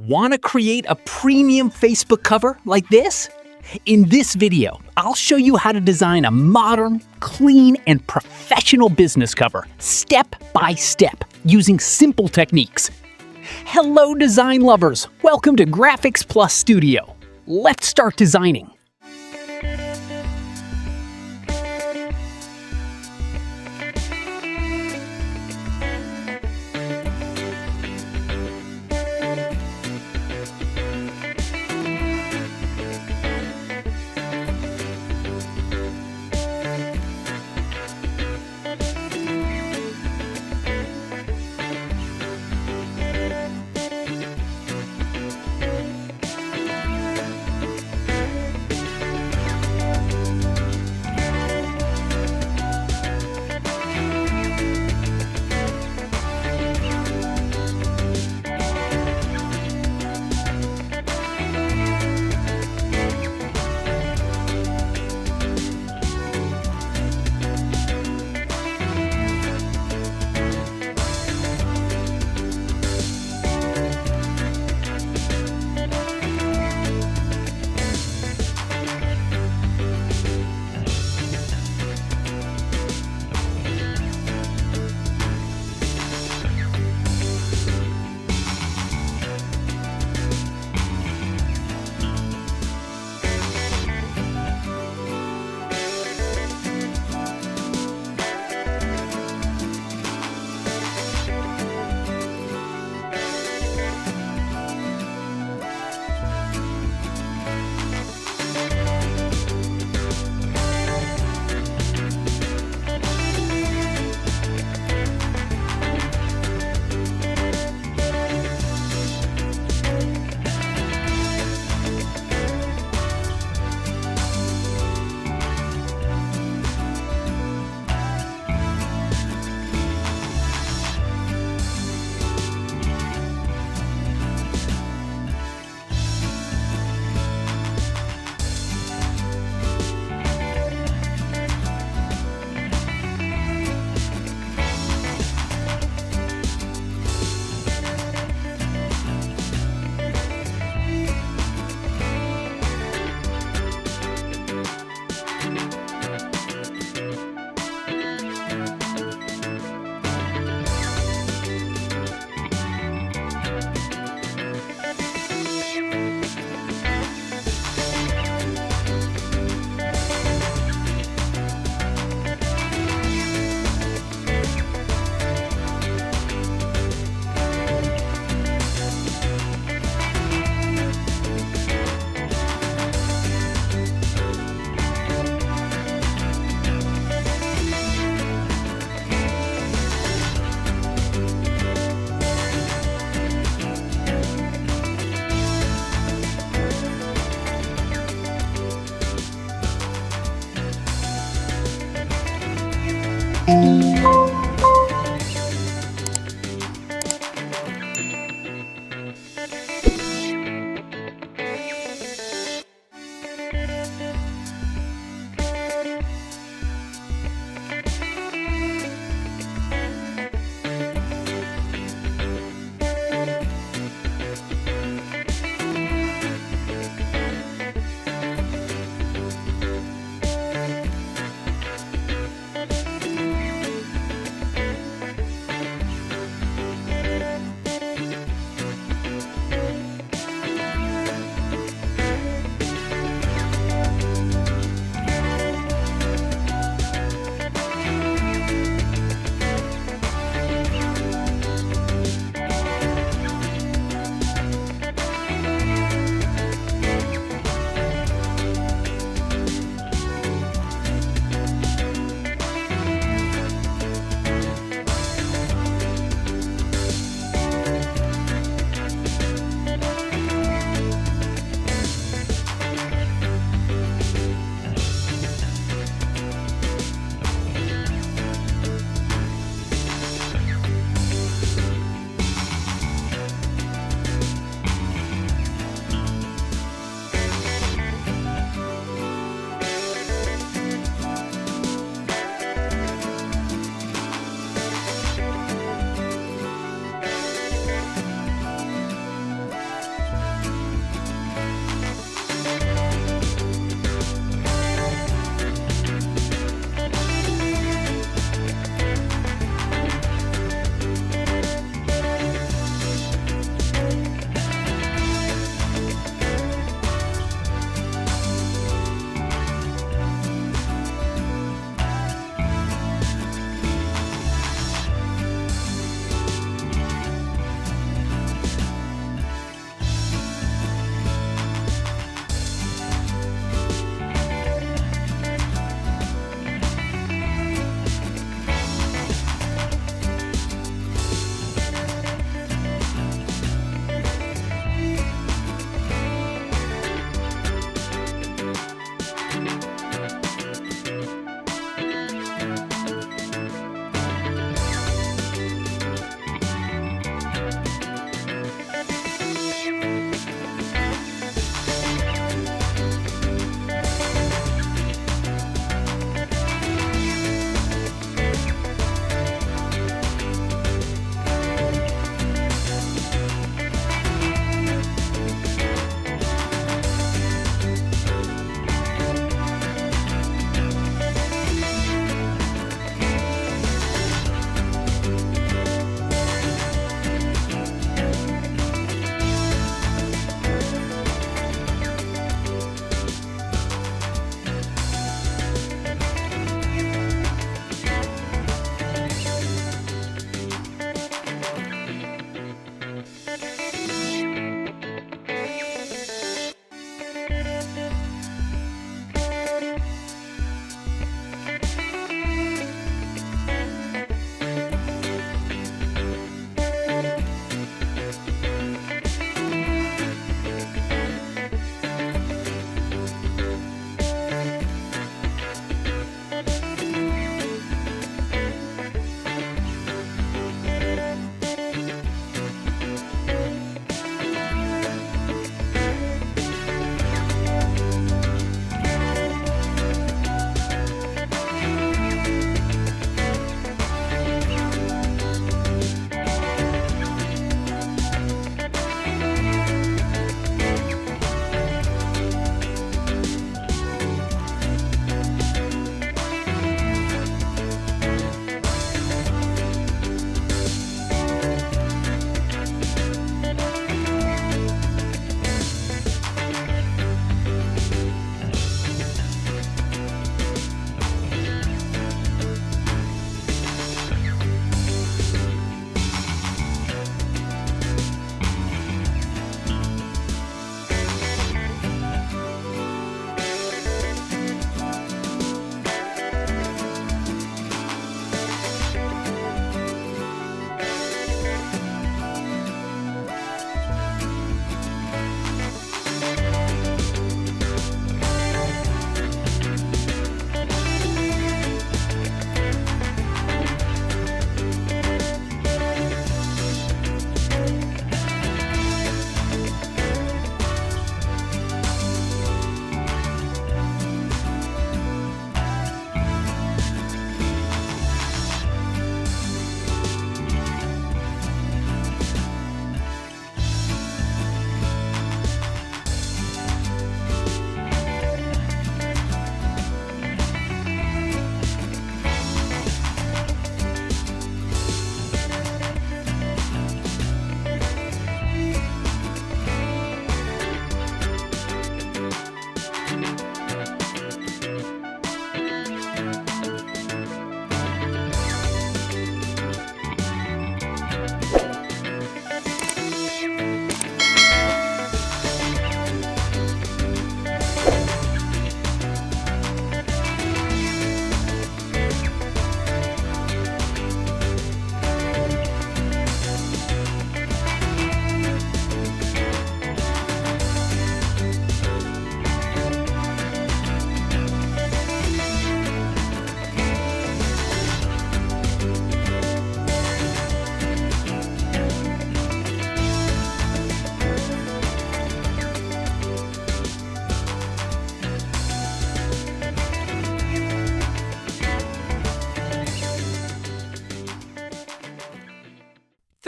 Want to create a premium Facebook cover like this? In this video, I'll show you how to design a modern, clean, and professional business cover, step by step, using simple techniques. Hello, design lovers! Welcome to Graphics Plus Studio. Let's start designing.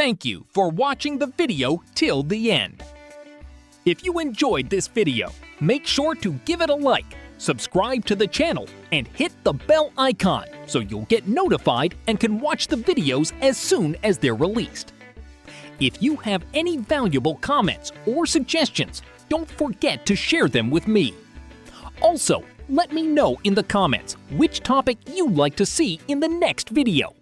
Thank you for watching the video till the end. If you enjoyed this video, make sure to give it a like, subscribe to the channel, and hit the bell icon so you'll get notified and can watch the videos as soon as they're released. If you have any valuable comments or suggestions, don't forget to share them with me. Also, let me know in the comments which topic you'd like to see in the next video.